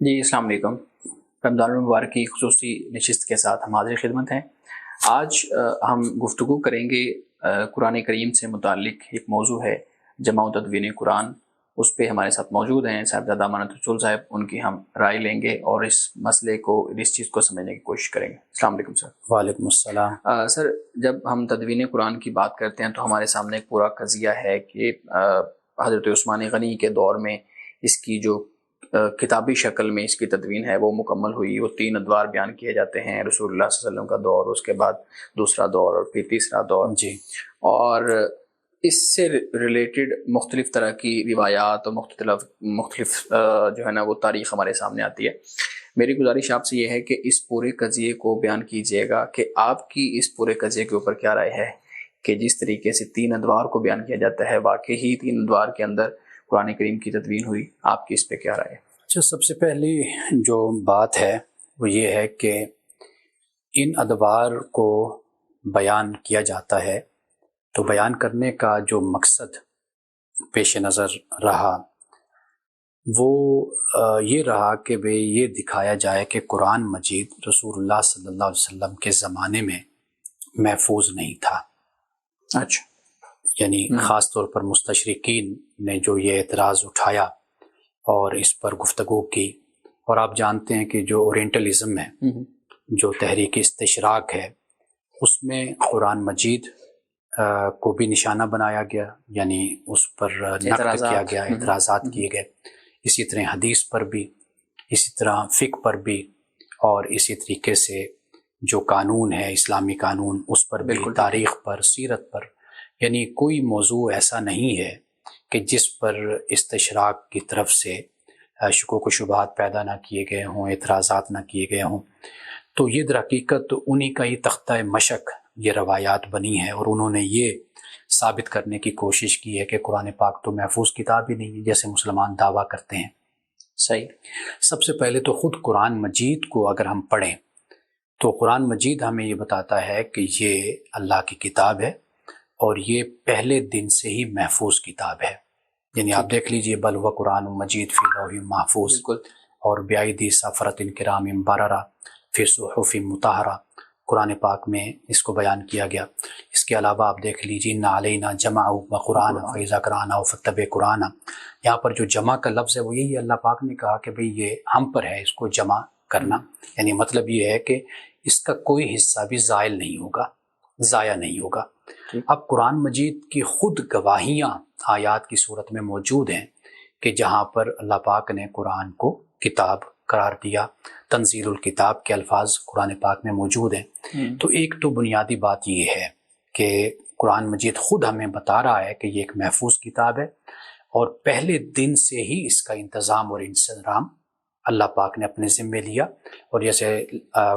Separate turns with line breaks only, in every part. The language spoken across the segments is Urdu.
جی السلام علیکم۔ رمضان المبارک کی خصوصی نشست کے ساتھ ہم حاضر خدمت ہیں۔ آج ہم گفتگو کریں گے قرآن کریم سے متعلق ایک موضوع ہے جمع و تدوین قرآن۔ اس پہ ہمارے ساتھ موجود ہیں صاحبزادہ امانت رسول صاحب، ان کی ہم رائے لیں گے اور اس مسئلے کو، اس چیز کو سمجھنے کی کوشش کریں گے۔ السلام علیکم سر۔
وعلیکم السلام۔
سر، جب ہم تدوین قرآن کی بات کرتے ہیں تو ہمارے سامنے ایک پورا قضیہ ہے کہ حضرت عثمان غنی کے دور میں اس کی جو کتابی شکل میں اس کی تدوین ہے وہ مکمل ہوئی۔ وہ 3 ادوار بیان کیے جاتے ہیں، رسول اللہ صلی اللہ علیہ وسلم کا دور، اس کے بعد دوسرا دور اور پھر تیسرا دور۔
جی،
اور اس سے ریلیٹڈ مختلف طرح کی روایات اور مختلف جو ہے نا وہ تاریخ ہمارے سامنے آتی ہے۔ میری گزارش آپ سے یہ ہے کہ اس پورے قضیے کو بیان کیجیے گا کہ آپ کی اس پورے قضیے کے اوپر کیا رائے ہے کہ جس طریقے سے 3 ادوار کو بیان کیا جاتا ہے، واقعی 3 ادوار کے اندر قرآن کریم کی تدوین ہوئی؟ آپ کی اس پہ کیا رائے ہے؟
اچھا، سب سے پہلی جو بات ہے وہ یہ ہے کہ ان ادوار کو بیان کیا جاتا ہے تو بیان کرنے کا جو مقصد پیش نظر رہا وہ یہ رہا کہ یہ دکھایا جائے کہ قرآن مجید رسول اللہ صلی اللہ علیہ وسلم کے زمانے میں محفوظ نہیں تھا۔
اچھا،
یعنی خاص طور پر مستشرقین نے جو یہ اعتراض اٹھایا اور اس پر گفتگو کی، اور آپ جانتے ہیں کہ جو اورینٹلزم ہے، جو تحریک استشراق ہے، اس میں قرآن مجید کو بھی نشانہ بنایا گیا، یعنی اس پر نقد کیا گیا، اعتراضات کیے گئے۔ اسی طرح حدیث پر بھی، اسی طرح فقہ پر بھی، اور اسی طریقے سے جو قانون ہے اسلامی قانون اس پر بھی، تاریخ پر، سیرت پر، یعنی کوئی موضوع ایسا نہیں ہے کہ جس پر استشراق کی طرف سے شکوک و شبہات پیدا نہ کیے گئے ہوں، اعتراضات نہ کیے گئے ہوں۔ تو یہ در حقیقت انہی کا ہی تختہ مشق یہ روایات بنی ہے، اور انہوں نے یہ ثابت کرنے کی کوشش کی ہے کہ قرآن پاک تو محفوظ کتاب ہی نہیں ہے جیسے مسلمان دعویٰ کرتے ہیں۔
صحیح۔
سب سے پہلے تو خود قرآن مجید کو اگر ہم پڑھیں تو قرآن مجید ہمیں یہ بتاتا ہے کہ یہ اللہ کی کتاب ہے اور یہ پہلے دن سے ہی محفوظ کتاب ہے۔ یعنی آپ دیکھ لیجئے، بل ہوا قرآن مجید فی لوح محفوظ، اور بیعیدی سفرت کرام بررہ فی صحف مطہرہ، قرآن پاک میں اس کو بیان کیا گیا۔ اس کے علاوہ آپ دیکھ لیجئے اِنَّ عَلَيْنَا جَمْعَهُ وَقُرْآنَهُ فَإِذَا قَرَأْنَاهُ فَاتَّبِعْ قُرْآنَهُ۔ یہاں پر جو جمع کا لفظ ہے وہ یہی اللہ پاک نے کہا کہ بھئی یہ ہم پر ہے اس کو جمع کرنا، یعنی مطلب یہ ہے کہ اس کا کوئی حصہ بھی زائل نہیں ہوگا، ضائع نہیں ہوگا۔ اب قرآن مجید کی خود گواہیاں آیات کی صورت میں موجود ہیں کہ جہاں پر اللہ پاک نے قرآن کو کتاب قرار دیا، تنزیل الکتاب کے الفاظ قرآن پاک میں موجود ہیں۔ تو ایک تو بنیادی بات یہ ہے کہ قرآن مجید خود ہمیں بتا رہا ہے کہ یہ ایک محفوظ کتاب ہے، اور پہلے دن سے ہی اس کا انتظام اور انسجام اللہ پاک نے اپنے ذمے لیا، اور جیسے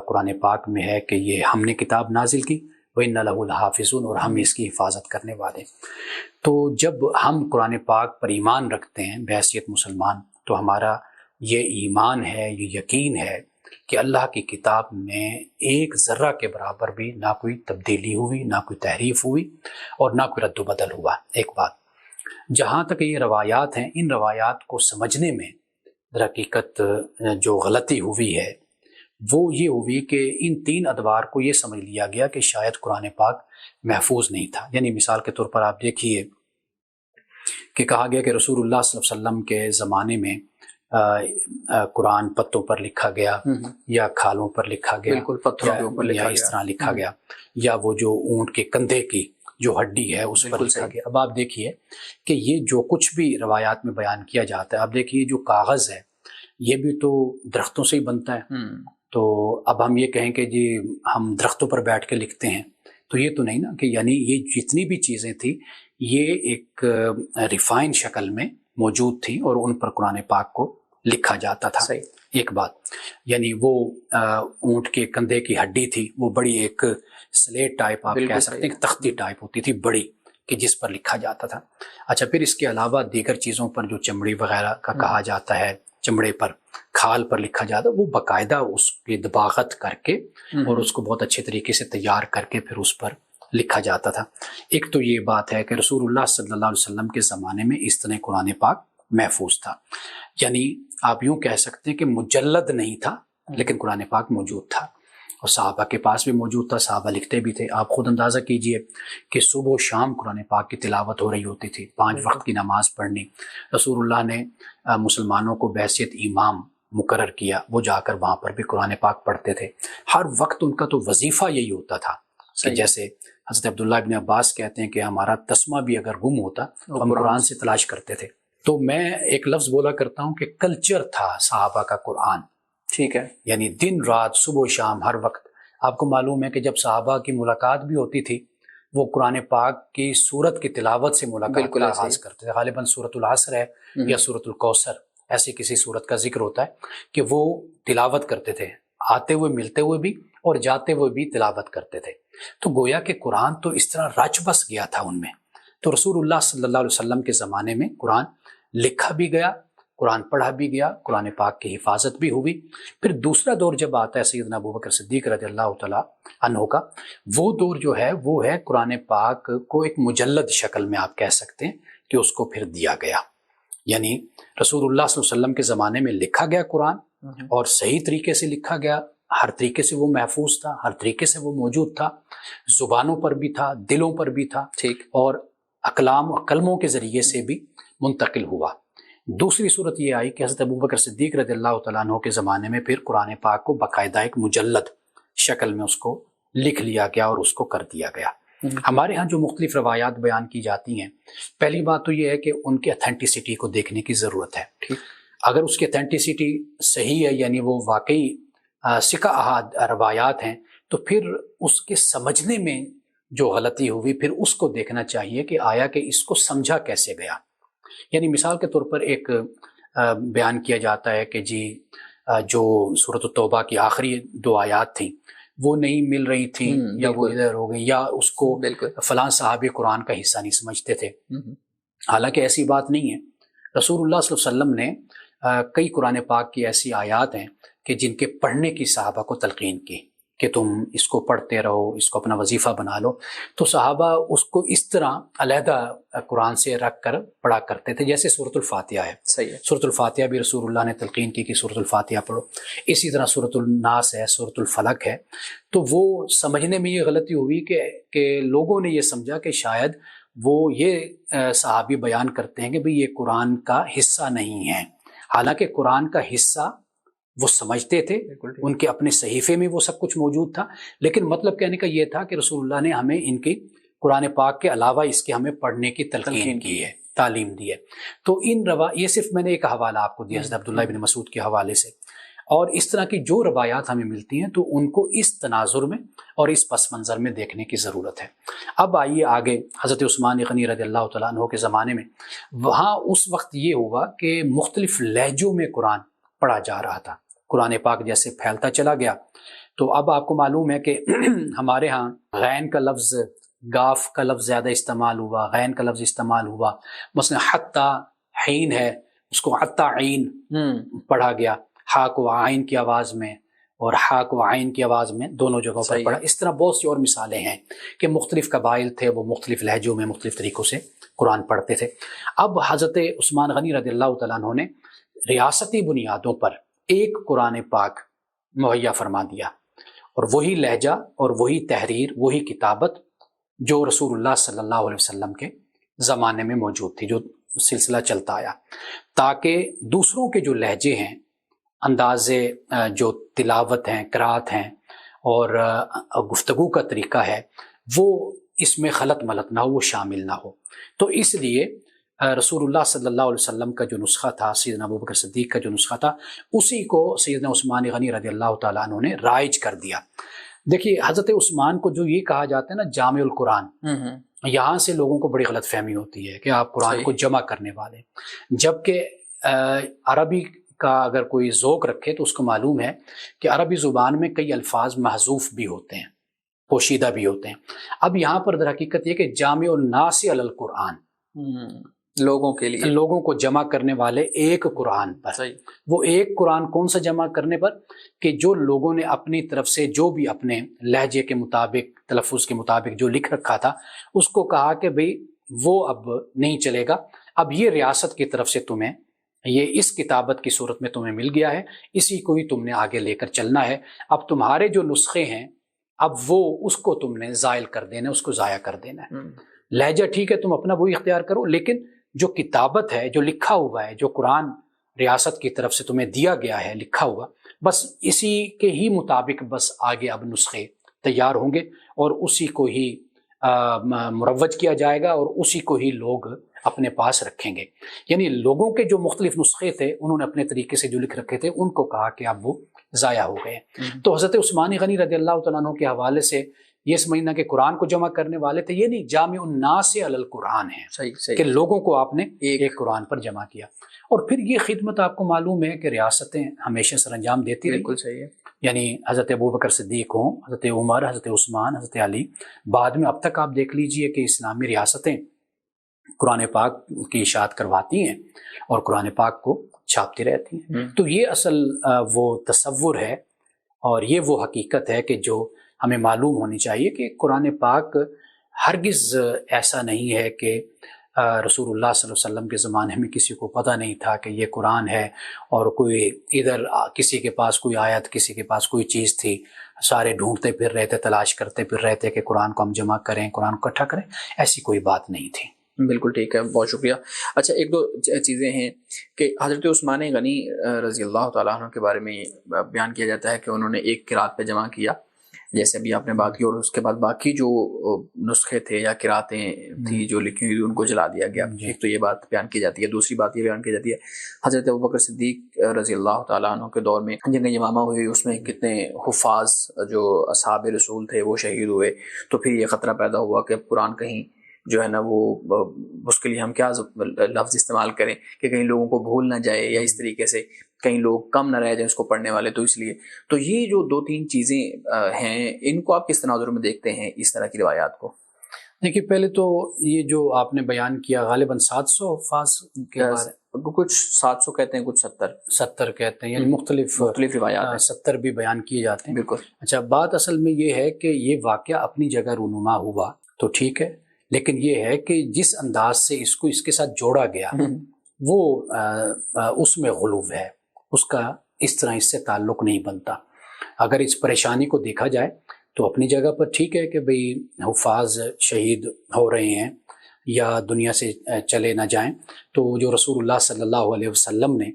قرآن پاک میں ہے کہ یہ ہم نے کتاب نازل کی، وَإِنَّ لَهُ لَحَافِظُونَ، اور ہم اس کی حفاظت کرنے والے۔ تو جب ہم قرآن پاک پر ایمان رکھتے ہیں بحیثیت مسلمان، تو ہمارا یہ ایمان ہے، یہ یقین ہے کہ اللہ کی کتاب میں ایک ذرہ کے برابر بھی نہ کوئی تبدیلی ہوئی، نہ کوئی تحریف ہوئی، اور نہ کوئی رد و بدل ہوا۔ ایک بات، جہاں تک یہ روایات ہیں، ان روایات کو سمجھنے میں در حقیقت جو غلطی ہوئی ہے وہ یہ ہوئی کہ ان 3 ادوار کو یہ سمجھ لیا گیا کہ شاید قرآن پاک محفوظ نہیں تھا۔ یعنی مثال کے طور پر آپ دیکھیے کہ کہا گیا کہ رسول اللہ صلی اللہ علیہ وسلم کے زمانے میں قرآن پتوں پر لکھا گیا، یا کھالوں پر لکھا گیا، یا اس طرح لکھا گیا، یا وہ جو اونٹ کے کندھے کی جو ہڈی ہے اس پر لکھا گیا۔ اب آپ دیکھیے کہ یہ جو کچھ بھی روایات میں بیان کیا جاتا ہے، اب دیکھیے جو کاغذ ہے یہ بھی تو درختوں سے ہی بنتا ہے، تو اب ہم یہ کہیں کہ جی ہم درختوں پر بیٹھ کے لکھتے ہیں، تو یہ تو نہیں نا، کہ یعنی یہ جتنی بھی چیزیں تھیں یہ ایک ریفائن شکل میں موجود تھیں اور ان پر قرآن پاک کو لکھا جاتا تھا۔ ایک بات، یعنی وہ اونٹ کے کندھے کی ہڈی تھی، وہ بڑی ایک سلیٹ ٹائپ آپ کہہ سکتے ہیں کہ تختی ٹائپ ہوتی تھی بڑی، کہ جس پر لکھا جاتا تھا۔ اچھا، پھر اس کے علاوہ دیگر چیزوں پر جو چمڑی وغیرہ کا کہا جاتا ہے، چمڑے پر، کھال پر لکھا جاتا ہے، وہ باقاعدہ اس کی دباغت کر کے اور اس کو بہت اچھے طریقے سے تیار کر کے پھر اس پر لکھا جاتا تھا۔ ایک تو یہ بات ہے کہ رسول اللہ صلی اللہ علیہ وسلم کے زمانے میں اس طرح قرآن پاک محفوظ تھا۔ یعنی آپ یوں کہہ سکتے ہیں کہ مجلد نہیں تھا لیکن قرآن پاک موجود تھا، اور صحابہ کے پاس بھی موجود تھا، صحابہ لکھتے بھی تھے۔ آپ خود اندازہ کیجئے کہ صبح و شام قرآن پاک کی تلاوت ہو رہی ہوتی تھی، 5 وقت کی نماز پڑھنی، رسول اللہ نے مسلمانوں کو بحیثیت امام مقرر کیا، وہ جا کر وہاں پر بھی قرآن پاک پڑھتے تھے۔ ہر وقت ان کا تو وظیفہ یہی ہوتا تھا کہ جیسے حضرت عبداللہ ابن عباس کہتے ہیں کہ ہمارا تسمہ بھی اگر گم ہوتا تو ہم قرآن سے تلاش کرتے تھے۔ تو میں ایک لفظ بولا کرتا ہوں کہ کلچر تھا صحابہ کا قرآن،
ٹھیک ہے،
یعنی دن رات صبح و شام ہر وقت۔ آپ کو معلوم ہے کہ جب صحابہ کی ملاقات بھی ہوتی تھی وہ قرآن پاک کی سورت کی تلاوت سے ملاقات کا آغاز کرتے تھے، غالباً سورۃ العصر ہے یا سورۃ الکوثر، ایسی کسی سورت کا ذکر ہوتا ہے کہ وہ تلاوت کرتے تھے، آتے ہوئے ملتے ہوئے بھی اور جاتے ہوئے بھی تلاوت کرتے تھے۔ تو گویا کہ قرآن تو اس طرح رچ بس گیا تھا ان میں۔ تو رسول اللہ صلی اللہ علیہ وسلم کے زمانے میں قرآن لکھا بھی گیا، قرآن پڑھا بھی گیا، قرآن پاک کی حفاظت بھی ہوئی۔ پھر دوسرا دور جب آتا ہے سیدنا ابوبکر صدیق رضی اللہ تعالیٰ عنہ کا، وہ دور جو ہے وہ ہے قرآن پاک کو ایک مجلد شکل میں آپ کہہ سکتے ہیں کہ اس کو پھر دیا گیا، یعنی رسول اللہ صلی اللہ علیہ وسلم کے زمانے میں لکھا گیا قرآن، اور صحیح طریقے سے لکھا گیا، ہر طریقے سے وہ محفوظ تھا، ہر طریقے سے وہ موجود تھا، زبانوں پر بھی تھا، دلوں پر بھی تھا،
ٹھیک،
اور اقلام و قلموں کے ذریعے سے بھی منتقل ہوا۔ دوسری صورت یہ آئی کہ حضرت ابوبکر صدیق رضی اللہ تعالیٰ عنہ کے زمانے میں پھر قرآن پاک کو باقاعدہ ایک مجلد شکل میں اس کو لکھ لیا گیا اور اس کو کر دیا گیا۔ ہمارے ہاں جو مختلف روایات بیان کی جاتی ہیں، پہلی بات تو یہ ہے کہ ان کی اتھینٹسٹی کو دیکھنے کی ضرورت ہے۔ اگر اس کی اتھینٹسٹی صحیح ہے، یعنی وہ واقعی ثقہ احاد روایات ہیں، تو پھر اس کے سمجھنے میں جو غلطی ہوئی پھر اس کو دیکھنا چاہیے کہ آیا کہ اس کو سمجھا کیسے گیا۔ یعنی مثال کے طور پر ایک بیان کیا جاتا ہے کہ جی جو سورۃ التوبہ کی آخری 2 آیات تھیں وہ نہیں مل رہی تھیں، یا وہ ادھر ہو گئی، یا اس کو فلاں صحابی قرآن کا حصہ نہیں سمجھتے تھے۔ حالانکہ ایسی بات نہیں ہے۔ رسول اللہ صلی اللہ علیہ وسلم نے کئی قرآن پاک کی ایسی آیات ہیں کہ جن کے پڑھنے کی صحابہ کو تلقین کی کہ تم اس کو پڑھتے رہو، اس کو اپنا وظیفہ بنا لو۔ تو صحابہ اس کو اس طرح علیحدہ قرآن سے رکھ کر پڑھا کرتے تھے، جیسے سورۃ الفاتحہ ہے۔
صحیح ہے،
سورۃ الفاتحہ بھی رسول اللہ نے تلقین کی کہ سورۃ الفاتحہ پڑھو۔ اسی طرح سورۃ الناس ہے، سورۃ الفلق ہے۔ تو وہ سمجھنے میں یہ غلطی ہوئی کہ لوگوں نے یہ سمجھا کہ شاید وہ یہ صحابی بیان کرتے ہیں کہ بھئی یہ قرآن کا حصہ نہیں ہے، حالانکہ قرآن کا حصہ وہ سمجھتے تھے، ان کے اپنے صحیفے میں وہ سب کچھ موجود تھا، لیکن مطلب کہنے کا یہ تھا کہ رسول اللہ نے ہمیں ان کی قرآن پاک کے علاوہ اس کے ہمیں پڑھنے کی تلقین کی ہے، تعلیم دی ہے۔ تو یہ صرف میں نے ایک حوالہ آپ کو دیا حضرت عبداللہ بن مسعود کے حوالے سے، اور اس طرح کی جو روایات ہمیں ملتی ہیں تو ان کو اس تناظر میں اور اس پس منظر میں دیکھنے کی ضرورت ہے۔ اب آئیے آگے حضرت عثمان غنی رضی اللہ تعالیٰ عنہ کے زمانے میں، وہاں اس وقت یہ ہوا کہ مختلف لہجوں میں قرآن پڑھا جا رہا تھا، قرآن پاک جیسے پھیلتا چلا گیا۔ تو اب آپ کو معلوم ہے کہ ہمارے ہاں غین کا لفظ، گاف کا لفظ زیادہ استعمال ہوا، غین کا لفظ استعمال ہوا، مثلا حتی حین ہے، اس کو حتی عین پڑھا گیا، ہا کو عین کی آواز میں اور ہا کو عین کی آواز میں، دونوں جگہوں پر پڑھا۔ اس طرح بہت سی اور مثالیں ہیں کہ مختلف قبائل تھے، وہ مختلف لہجوں میں مختلف طریقوں سے قرآن پڑھتے تھے۔ اب حضرت عثمان غنی رضی اللہ تعالیٰ عنہ نے ریاستی بنیادوں پر ایک قرآن پاک مہیا فرما دیا، اور وہی لہجہ اور وہی تحریر، وہی کتابت جو رسول اللہ صلی اللہ علیہ وسلم کے زمانے میں موجود تھی، جو سلسلہ چلتا آیا، تاکہ دوسروں کے جو لہجے ہیں، اندازے جو تلاوت ہیں، قرات ہیں اور گفتگو کا طریقہ ہے، وہ اس میں خلط ملط نہ ہو، وہ شامل نہ ہو۔ تو اس لیے رسول اللہ صلی اللہ علیہ وسلم کا جو نسخہ تھا، سیدنا ابوبکر صدیق کا جو نسخہ تھا، اسی کو سیدنا عثمان غنی رضی اللہ تعالیٰ عنہ نے رائج کر دیا۔ دیکھیے حضرت عثمان کو جو یہ کہا جاتا ہے نا جامع القرآن، یہاں سے لوگوں کو بڑی غلط فہمی ہوتی ہے کہ آپ قرآن کو جمع کرنے والے، جبکہ عربی کا اگر کوئی ذوق رکھے تو اس کو معلوم ہے کہ عربی زبان میں کئی الفاظ محذوف بھی ہوتے ہیں، پوشیدہ بھی ہوتے ہیں۔ اب یہاں پر در حقیقت یہ کہ جامع الناس علی القرآن،
لوگوں کے لیے،
لوگوں کو جمع کرنے والے ایک قرآن پر، وہ ایک قرآن کون سا جمع کرنے پر کہ جو لوگوں نے اپنی طرف سے جو بھی اپنے لہجے کے مطابق، تلفظ کے مطابق جو لکھ رکھا تھا، اس کو کہا کہ بھئی وہ اب نہیں چلے گا، اب یہ ریاست کی طرف سے تمہیں یہ اس کتابت کی صورت میں تمہیں مل گیا ہے، اسی کو ہی تم نے آگے لے کر چلنا ہے۔ اب تمہارے جو نسخے ہیں اب وہ اس کو تم نے زائل کر دینا ہے، اس کو ضائع کر دینا ہے۔ لہجہ ٹھیک ہے، تم اپنا وہی اختیار کرو، لیکن جو کتابت ہے، جو لکھا ہوا ہے، جو قرآن ریاست کی طرف سے تمہیں دیا گیا ہے لکھا ہوا، بس اسی کے ہی مطابق بس آگے اب نسخے تیار ہوں گے اور اسی کو ہی مروج کیا جائے گا اور اسی کو ہی لوگ اپنے پاس رکھیں گے۔ یعنی لوگوں کے جو مختلف نسخے تھے انہوں نے اپنے طریقے سے جو لکھ رکھے تھے ان کو کہا کہ اب وہ ضائع ہو گئے۔ تو حضرت عثمان غنی رضی اللہ تعالیٰ عنہ کے حوالے سے یہ سمجھنا کہ قرآن کو جمع کرنے والے تھے، یہ نہیں، جامع الناس علی القرآن ہے،
صحیح
کہ لوگوں کو آپ نے ایک قرآن پر جمع کیا۔ اور پھر یہ خدمت آپ کو معلوم ہے کہ ریاستیں ہمیشہ سر انجام دیتی رہی،
بالکل صحیح ہے۔
یعنی حضرت ابوبکر صدیق ہوں، حضرت عمر، حضرت عثمان، حضرت علی، بعد میں اب تک آپ دیکھ لیجئے کہ اسلامی ریاستیں قرآن پاک کی اشاعت کرواتی ہیں اور قرآن پاک کو چھاپتی رہتی ہیں۔ تو یہ اصل وہ تصور ہے اور یہ وہ حقیقت ہے کہ جو ہمیں معلوم ہونی چاہیے کہ قرآن پاک ہرگز ایسا نہیں ہے کہ رسول اللہ صلی اللہ علیہ وسلم کے زمانے میں کسی کو پتہ نہیں تھا کہ یہ قرآن ہے، اور کوئی ادھر کسی کے پاس کوئی آیت، کسی کے پاس کوئی چیز تھی، سارے ڈھونڈتے پھر رہے تھے، تلاش کرتے پھر رہے تھے کہ قرآن کو ہم جمع کریں، قرآن کو اکٹھا کریں۔ ایسی کوئی بات نہیں تھی۔
بالکل ٹھیک ہے، بہت شکریہ۔ اچھا، ایک دو چیزیں ہیں کہ حضرت عثمان غنی رضی اللہ تعالیٰ عنہ کے بارے میں بیان کیا جاتا ہے کہ انہوں نے ایک قرات پہ جمع کیا، جیسے ابھی آپ نے بات کی، اور اس کے بعد باقی جو نسخے تھے یا قراتیں تھیں جو لکھی ہوئی ان کو جلا دیا گیا۔ ایک تو یہ بات بیان کی جاتی ہے، دوسری بات یہ بیان کی جاتی ہے حضرت ابوبکر صدیق رضی اللہ تعالیٰ عنہ کے دور میں جنگ یمامہ ہوئی، اس میں کتنے حفاظ جو اصحاب رسول تھے وہ شہید ہوئے، تو پھر یہ خطرہ پیدا ہوا کہ قرآن کہیں جو ہے نا وہ اس کے لیے ہم کیا لفظ استعمال کریں کہ کہیں لوگوں کو بھول نہ جائے، یا اس طریقے سے کہیں لوگ کم نہ رہ جائیں اس کو پڑھنے والے، تو اس لیے تو یہ جو دو تین چیزیں ہیں ان کو آپ کس تناظر میں دیکھتے ہیں اس طرح کی روایات کو؟
دیکھیے، پہلے تو یہ جو آپ نے بیان کیا غالباً 700 حفاظ کے بارے،
کچھ 700 کہتے ہیں، کچھ 70
کہتے ہیں، یعنی مختلف
روایات ہیں،
70 بھی بیان کیے جاتے ہیں۔
بالکل۔
اچھا، بات اصل میں یہ ہے کہ یہ واقعہ اپنی جگہ رونما ہوا تو ٹھیک ہے، لیکن یہ ہے کہ جس انداز سے اس کو اس کے ساتھ جوڑا گیا وہ اس میں غلو ہے، اس کا اس طرح اس سے تعلق نہیں بنتا۔ اگر اس پریشانی کو دیکھا جائے تو اپنی جگہ پر ٹھیک ہے کہ بھئی حفاظ شہید ہو رہے ہیں یا دنیا سے چلے نہ جائیں، تو جو رسول اللہ صلی اللہ علیہ وسلم نے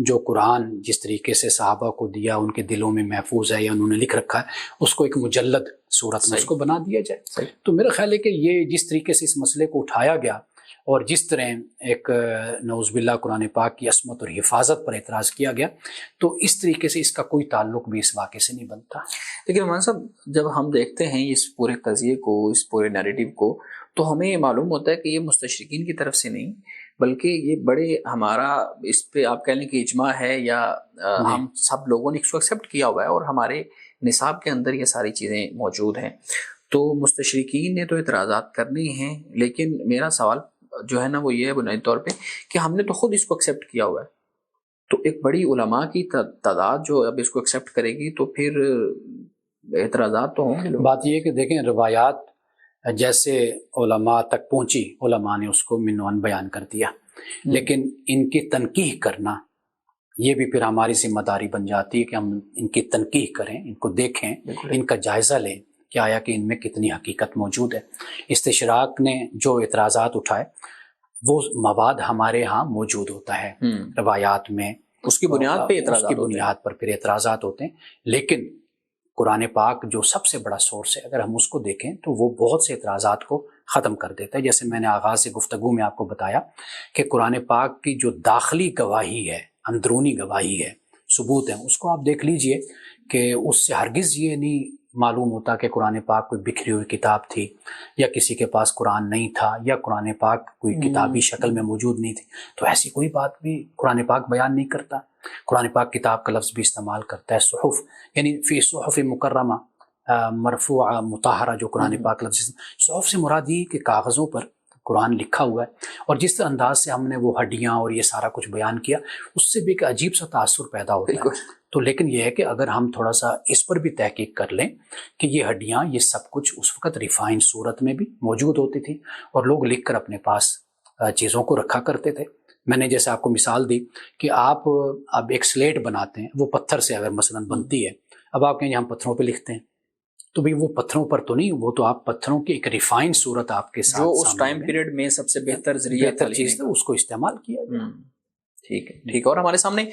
جو قرآن جس طریقے سے صحابہ کو دیا، ان کے دلوں میں محفوظ ہے یا انہوں نے لکھ رکھا ہے، اس کو ایک مجلد صورت میں اس کو بنا دیا جائے۔ تو میرا خیال ہے کہ یہ جس طریقے سے اس مسئلے کو اٹھایا گیا اور جس طرح ایک نعوذ باللہ قرآن پاک کی عصمت اور حفاظت پر اعتراض کیا گیا، تو اس طریقے سے اس کا کوئی تعلق بھی اس واقعے سے نہیں بنتا۔
لیکن مولانا صاحب، جب ہم دیکھتے ہیں اس پورے قضیے کو، اس پورے نیریٹو کو، تو ہمیں معلوم ہوتا ہے کہ یہ مستشرقین کی طرف سے نہیں، بلکہ یہ بڑے ہمارا اس پہ آپ کہہ لیں کہ اجماع ہے، یا ہم سب لوگوں نے اس کو ایکسیپٹ کیا ہوا ہے اور ہمارے نصاب کے اندر یہ ساری چیزیں موجود ہیں۔ تو مستشرقین نے تو اعتراضات کرنے ہیں، لیکن میرا سوال جو ہے نا وہ یہ ہے بنیادی طور پہ کہ ہم نے تو خود اس کو ایکسیپٹ کیا ہوا ہے، تو ایک بڑی علماء کی تعداد جو اب اس کو ایکسیپٹ کرے گی تو پھر اعتراضات تو ہوں گے۔
بات یہ ہے کہ دیکھیں، روایات جیسے علماء تک پہنچی، علماء نے اس کو منوان بیان کر دیا، لیکن ان کی تنقیح کرنا یہ بھی پھر ہماری ذمہ داری بن جاتی ہے کہ ہم ان کی تنقیح کریں، ان کو دیکھیں، ان کا جائزہ لیں کہ آیا کہ ان میں کتنی حقیقت موجود ہے۔ استشراق نے جو اعتراضات اٹھائے وہ مواد ہمارے ہاں موجود ہوتا ہے روایات میں،
اس کی بنیاد پہ
اس کی بنیاد پر پھر اعتراضات ہوتے ہیں، لیکن قرآن پاک جو سب سے بڑا سورس ہے، اگر ہم اس کو دیکھیں تو وہ بہت سے اعتراضات کو ختم کر دیتا ہے۔ جیسے میں نے آغاز سے گفتگو میں آپ کو بتایا کہ قرآن پاک کی جو داخلی گواہی ہے، اندرونی گواہی ہے، ثبوت ہے، اس کو آپ دیکھ لیجئے کہ اس سے ہرگز یہ نہیں معلوم ہوتا کہ قرآن پاک کوئی بکھری ہوئی کتاب تھی، یا کسی کے پاس قرآن نہیں تھا، یا قرآن پاک کوئی کتابی شکل میں موجود نہیں تھی۔ تو ایسی کوئی بات بھی قرآن پاک بیان نہیں کرتا۔ قرآن پاک کتاب کا لفظ بھی استعمال کرتا ہے، صحف، یعنی فی صحف مکرمہ، مرفوعہ مطہرہ، جو قرآن پاک لفظ، صحف سے مراد یہ کہ کاغذوں پر قرآن لکھا ہوا ہے۔ اور جس طرح انداز سے ہم نے وہ ہڈیاں اور یہ سارا کچھ بیان کیا، اس سے بھی ایک عجیب سا تاثر پیدا ہوتا ہے۔ تو لیکن یہ ہے کہ اگر ہم تھوڑا سا اس پر بھی تحقیق کر لیں کہ یہ ہڈیاں، یہ سب کچھ اس وقت ریفائنڈ صورت میں بھی موجود ہوتی تھی اور لوگ لکھ کر اپنے پاس چیزوں کو رکھا کرتے تھے، میں نے جیسے آپ کو مثال دی کہ آپ اب ایک سلیٹ بناتے ہیں، وہ پتھر سے اگر مثلا بنتی ہے، اب آپ کہیں ہم پتھروں پہ لکھتے ہیں، تو بھئی وہ پتھروں پر تو نہیں، وہ تو آپ پتھروں کی ایک ریفائن صورت آپ کے ساتھ
جو اس
سامنے
ٹائم پیریڈ میں سب سے بہتر ذریعہ
بہتر چیز تھا، اس کو استعمال کیا گیا۔
ٹھیک ہے اور ہمارے سامنے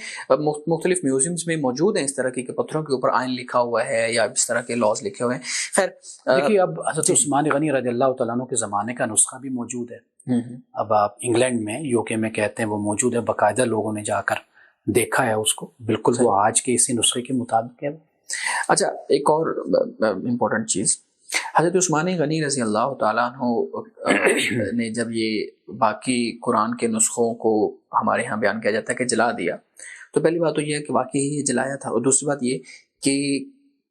مختلف میوزیمز میں موجود ہیں اس طرح کے کہ پتھروں کے اوپر آئین لکھا ہوا ہے یا اس طرح کے لاز لکھے ہوئے ہیں۔ خیر
دیکھیے اب حضرت عثمان غنی رضی اللہ تعالیٰ عنہ کے زمانے کا نسخہ بھی موجود ہے، اب آپ انگلینڈ میں UK میں کہتے ہیں وہ موجود ہے، باقاعدہ لوگوں نے جا کر دیکھا ہے اس کو، بالکل وہ آج کے اسی نسخے کے مطابق ہے۔
اچھا ایک اور امپورٹنٹ چیز، حضرت عثمان غنی رضی اللہ تعالیٰ عنہ نے جب یہ باقی قرآن کے نسخوں کو ہمارے ہاں بیان کیا جاتا ہے کہ جلا دیا، تو پہلی بات تو یہ ہے کہ واقعی یہ جلایا تھا، اور دوسری بات یہ کہ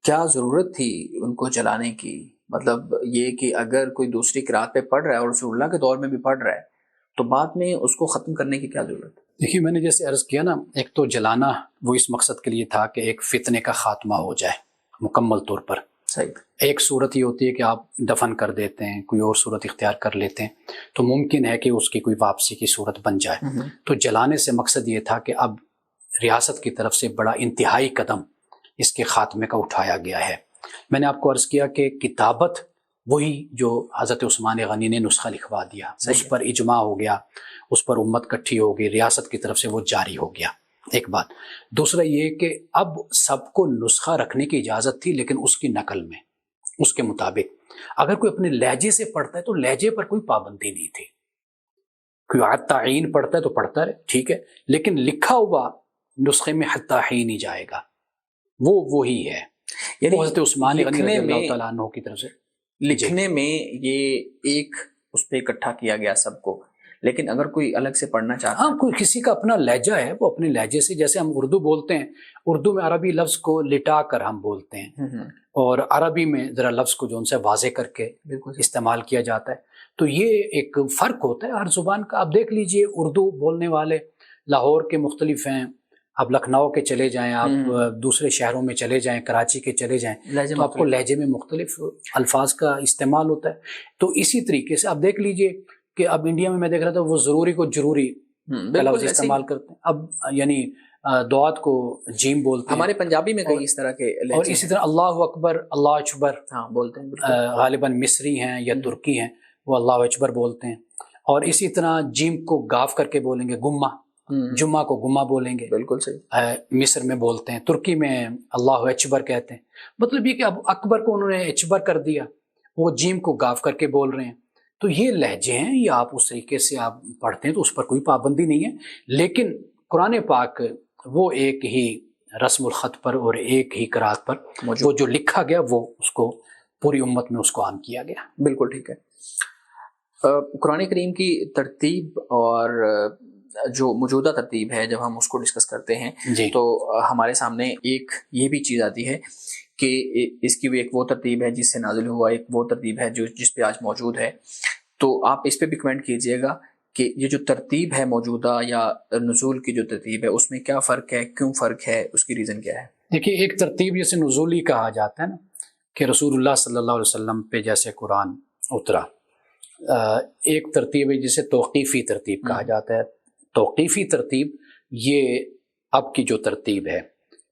کیا ضرورت تھی ان کو جلانے کی؟ مطلب یہ کہ اگر کوئی دوسری قرأت پہ پڑھ رہا ہے اور رسول اللہ کے دور میں بھی پڑھ رہا ہے تو بعد میں اس کو ختم کرنے کی کیا ضرورت؟
دیکھیے میں نے جیسے عرض کیا نا، ایک تو جلانا وہ اس مقصد کے لیے تھا کہ ایک فتنے کا خاتمہ ہو جائے مکمل طور پر۔
صحیح۔
ایک صورت یہ ہوتی ہے کہ آپ دفن کر دیتے ہیں، کوئی اور صورت اختیار کر لیتے ہیں، تو ممکن ہے کہ اس کی کوئی واپسی کی صورت بن جائے۔ تو جلانے سے مقصد یہ تھا کہ اب ریاست کی طرف سے بڑا انتہائی قدم اس کے خاتمے کا اٹھایا گیا ہے۔ میں نے آپ کو عرض کیا کہ کتابت وہی جو حضرت عثمان غنی نے نسخہ لکھوا دیا، اس پر اجماع ہو گیا، اس پر امت کٹھی ہو گئی، ریاست کی طرف سے وہ جاری ہو گیا، ایک بات۔ دوسرا یہ کہ اب سب کو نسخہ رکھنے کی اجازت تھی، لیکن اس کی نقل میں اس کے مطابق اگر کوئی اپنے لہجے سے پڑھتا ہے تو لہجے پر کوئی پابندی نہیں تھی، کوئی تعین پڑھتا ہے تو پڑھتا رہے، ٹھیک ہے، لیکن لکھا ہوا نسخے میں حتی حین ہی جائے گا، وہ وہی ہے، یعنی حضرت عثمان غنی رضی اللہ تعالیٰ عنہ کی طرف سے
لکھنے میں یہ ایک اس پہ اکٹھا کیا گیا سب کو، لیکن اگر کوئی الگ سے پڑھنا چاہتا ہے،
ہاں کوئی کسی کا اپنا لہجہ ہے، وہ اپنے لہجے سے، جیسے ہم اردو بولتے ہیں، اردو میں عربی لفظ کو لٹا کر ہم بولتے ہیں، اور عربی میں ذرا لفظ کو جو ان سے واضح کر کے استعمال کیا جاتا ہے، تو یہ ایک فرق ہوتا ہے ہر زبان کا۔ آپ دیکھ لیجئے اردو بولنے والے لاہور کے مختلف ہیں، آپ لکھنؤ کے چلے جائیں، آپ دوسرے شہروں میں چلے جائیں، کراچی کے چلے جائیں، تو آپ کو لہجے میں مختلف الفاظ کا استعمال ہوتا ہے۔ تو اسی طریقے سے آپ دیکھ لیجئے کہ اب انڈیا میں دیکھ رہا تھا وہ ضروری کو جروری کا لفظ استعمال کرتے ہیں، اب یعنی دعات کو جیم بولتے ہیں،
ہمارے پنجابی میں کئی اس طرح کے،
اور اسی طرح اللہ اکبر، اللہ اکبر
بولتے ہیں،
غالباً مصری ہیں یا ترکی ہیں وہ اللہ اکبر بولتے ہیں، اور اسی طرح جیم کو گاف کر کے بولیں گے گمہ، جمعہ کو گمہ بولیں گے،
بالکل صحیح،
مصر میں بولتے ہیں، ترکی میں اللہ اکبر کہتے ہیں۔ مطلب یہ کہ اب اکبر کو انہوں نے اکبر کر دیا، وہ جیم کو گاف کر کے بول رہے ہیں۔ تو یہ لہجے ہیں، یہ آپ اس طریقے سے آپ پڑھتے ہیں تو اس پر کوئی پابندی نہیں ہے، لیکن قرآن پاک وہ ایک ہی رسم الخط پر اور ایک ہی قرأت پر وہ جو لکھا گیا وہ اس کو پوری امت میں اس کو عام کیا گیا۔
بالکل ٹھیک ہے۔ قرآن کریم کی ترتیب اور جو موجودہ ترتیب ہے، جب ہم اس کو ڈسکس کرتے ہیں تو ہمارے سامنے ایک یہ بھی چیز آتی ہے کہ اس کی بھی ایک وہ ترتیب ہے جس سے نازل ہوا، ایک وہ ترتیب ہے جس پہ آج موجود ہے، تو آپ اس پہ بھی کمنٹ کیجئے گا کہ یہ جو ترتیب ہے موجودہ یا نزول کی جو ترتیب ہے اس میں کیا فرق ہے، کیوں فرق ہے، اس کی ریزن کیا ہے؟
دیکھیے ایک ترتیب جیسے نزولی کہا جاتا ہے نا، کہ رسول اللہ صلی اللہ علیہ وسلم پہ جیسے قرآن اترا، ایک ترتیب ہے جسے توقیفی ترتیب کہا جاتا ہے۔ توقیفی ترتیب یہ اب کی جو ترتیب ہے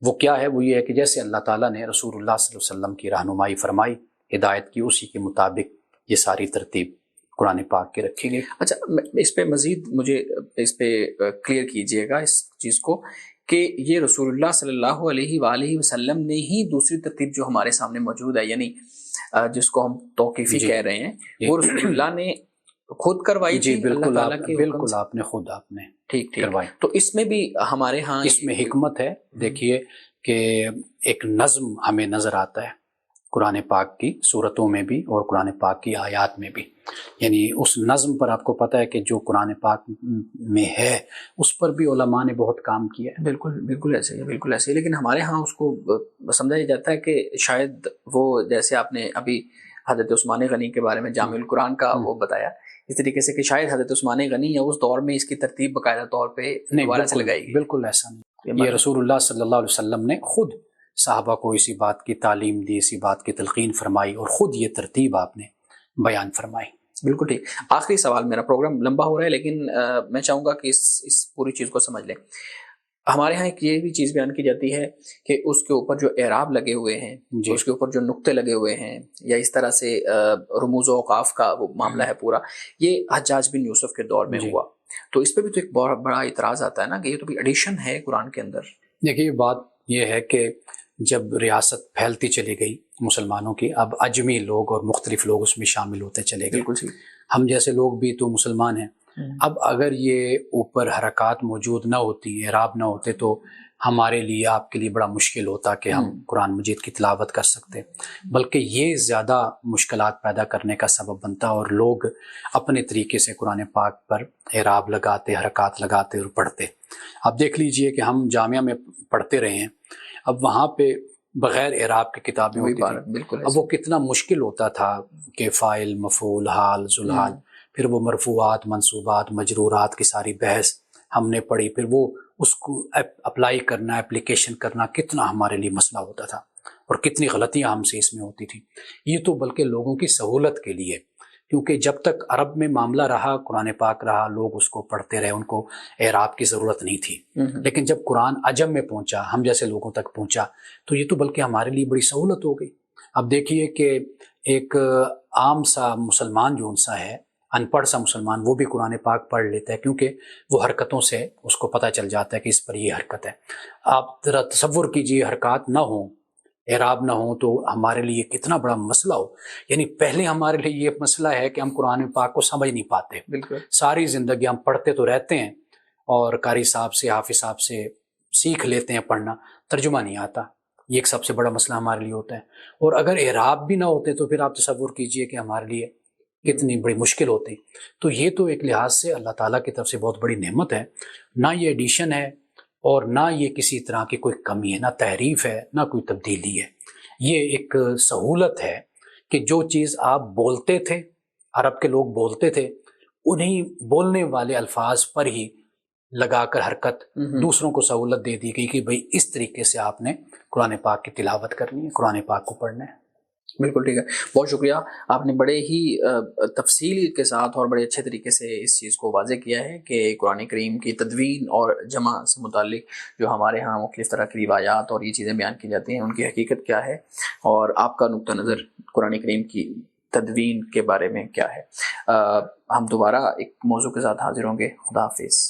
وہ کیا ہے، وہ یہ ہے کہ جیسے اللہ تعالیٰ نے رسول اللہ صلی اللہ علیہ وسلم کی رہنمائی فرمائی، ہدایت کی، اسی کے مطابق یہ ساری ترتیب قرآن پاک کی رکھی گئی۔
اچھا اس پہ مزید مجھے اس پہ کلیئر کیجئے گا اس چیز کو کہ یہ رسول اللہ صلی اللہ علیہ وآلہ وسلم نے ہی دوسری ترتیب جو ہمارے سامنے موجود ہے، یعنی جس کو ہم توقیفی کہہ رہے ہیں، وہ رسول اللہ نے خود کروائی تھی؟
بالکل آپ نے خود
ٹھیک
کروائی۔
تو اس میں بھی ہمارے ہاں
اس میں حکمت ہے، دیکھیے کہ ایک نظم ہمیں نظر آتا ہے قرآن پاک کی صورتوں میں بھی اور قرآن پاک کی آیات میں بھی، یعنی اس نظم پر آپ کو پتہ ہے کہ جو قرآن پاک میں ہے اس پر بھی علماء نے بہت کام کیا ہے۔
بالکل ایسے ہی، بالکل ایسے ہی، لیکن ہمارے ہاں اس کو سمجھا یہ جاتا ہے کہ شاید وہ جیسے آپ نے ابھی حضرت عثمان غنی کے بارے میں جامع القرآن کا وہ بتایا، اس طریقے سے کہ شاید حضرت عثمان غنی یا اس دور میں اس کی ترتیب باقاعدہ طور پہ دوبارہ سے لگائی گئی۔
بالکل ایسا نہیں، یہ رسول اللہ صلی اللہ علیہ وسلم نے خود صحابہ کو اسی بات کی تعلیم دی، اسی بات کی تلقین فرمائی، اور خود یہ ترتیب آپ نے بیان فرمائی۔
بالکل ٹھیک. آخری سوال میرا، پروگرام لمبا ہو رہا ہے لیکن میں چاہوں گا کہ اس پوری چیز کو سمجھ لیں. ہمارے ہاں ایک یہ بھی چیز بیان کی جاتی ہے کہ اس کے اوپر جو اعراب لگے ہوئے ہیں،
جی
اس کے اوپر جو نقطے لگے ہوئے ہیں، یا اس طرح سے رموز و اوقاف کا وہ معاملہ ہے پورا، یہ حجاج بن یوسف کے دور میں
جی.
ہوا. تو اس پہ بھی تو ایک بہت بڑا اعتراض آتا ہے نا کہ یہ تو بھی ایڈیشن ہے قرآن کے اندر.
دیکھیے بات یہ ہے کہ جب ریاست پھیلتی چلی گئی مسلمانوں کی، اب اجمی لوگ اور مختلف لوگ اس میں شامل ہوتے چلے گئے.
بالکل صحیح.
ہم جیسے لوگ بھی تو مسلمان ہیں. اب اگر یہ اوپر حرکات موجود نہ ہوتی، اعراب نہ ہوتے، تو ہمارے لیے، آپ کے لیے بڑا مشکل ہوتا کہ ہم قرآن مجید کی تلاوت کر سکتے، بلکہ یہ زیادہ مشکلات پیدا کرنے کا سبب بنتا، اور لوگ اپنے طریقے سے قرآن پاک پر اعراب لگاتے، حرکات لگاتے اور پڑھتے. اب دیکھ لیجئے کہ ہم جامعہ میں پڑھتے رہے ہیں، اب وہاں پہ بغیر اعراب کی کتابیں ہوتی تھیں.
بالکل
اب وہ کتنا مشکل ہوتا تھا کہ فاعل، مفعول، حال، ذوالحال، پھر وہ مرفوعات، منصوبات، مجرورات کی ساری بحث ہم نے پڑھی، پھر وہ اس کو اپلائی کرنا، اپلیکیشن کرنا کتنا ہمارے لیے مسئلہ ہوتا تھا، اور کتنی غلطیاں ہم سے اس میں ہوتی تھیں. یہ تو بلکہ لوگوں کی سہولت کے لیے، کیونکہ جب تک عرب میں معاملہ رہا، قرآن پاک رہا، لوگ اس کو پڑھتے رہے، ان کو اعراب کی ضرورت نہیں تھی. لیکن جب قرآن عجم میں پہنچا، ہم جیسے لوگوں تک پہنچا، تو یہ تو بلکہ ہمارے لیے بڑی سہولت ہو گئی. اب دیکھیے کہ ایک عام سا مسلمان جو ان سا ہے، ان پڑھ سا مسلمان، وہ بھی قرآن پاک پڑھ لیتا ہے، کیونکہ وہ حرکتوں سے اس کو پتہ چل جاتا ہے کہ اس پر یہ حرکت ہے. آپ ذرا تصور کیجئے حرکات نہ ہوں، اعراب نہ ہوں، تو ہمارے لیے کتنا بڑا مسئلہ ہو. یعنی پہلے ہمارے لیے یہ مسئلہ ہے کہ ہم قرآن پاک کو سمجھ نہیں پاتے.
بالکل.
ساری زندگی ہم پڑھتے تو رہتے ہیں، اور قاری صاحب سے، حافظ صاحب سے سیکھ لیتے ہیں پڑھنا، ترجمہ نہیں آتا. یہ ایک سب سے بڑا مسئلہ ہمارے لیے ہوتا ہے. اور اگر اعراب بھی نہ ہوتے تو پھر آپ تصور کیجئے کہ ہمارے لیے کتنی بڑی مشکل ہوتی. تو یہ تو ایک لحاظ سے اللہ تعالیٰ کی طرف سے بہت بڑی نعمت ہے. نہ یہ ایڈیشن ہے، اور نہ یہ کسی طرح کی کوئی کمی ہے، نہ تحریف ہے، نہ کوئی تبدیلی ہے. یہ ایک سہولت ہے کہ جو چیز آپ بولتے تھے، عرب کے لوگ بولتے تھے، انہی بولنے والے الفاظ پر ہی لگا کر حرکت دوسروں کو سہولت دے دی گئی کہ بھئی اس طریقے سے آپ نے قرآن پاک کی تلاوت کرنی ہے، قرآن پاک کو پڑھنا ہے.
بالکل ٹھیک ہے. بہت شکریہ. آپ نے بڑے ہی تفصیل کے ساتھ اور بڑے اچھے طریقے سے اس چیز کو واضح کیا ہے کہ قرآن کریم کی تدوین اور جمع سے متعلق جو ہمارے ہاں مختلف طرح کی روایات اور یہ چیزیں بیان کی جاتی ہیں، ان کی حقیقت کیا ہے، اور آپ کا نقطہ نظر قرآن کریم کی تدوین کے بارے میں کیا ہے. ہم دوبارہ ایک موضوع کے ساتھ حاضر ہوں گے. خدا حافظ.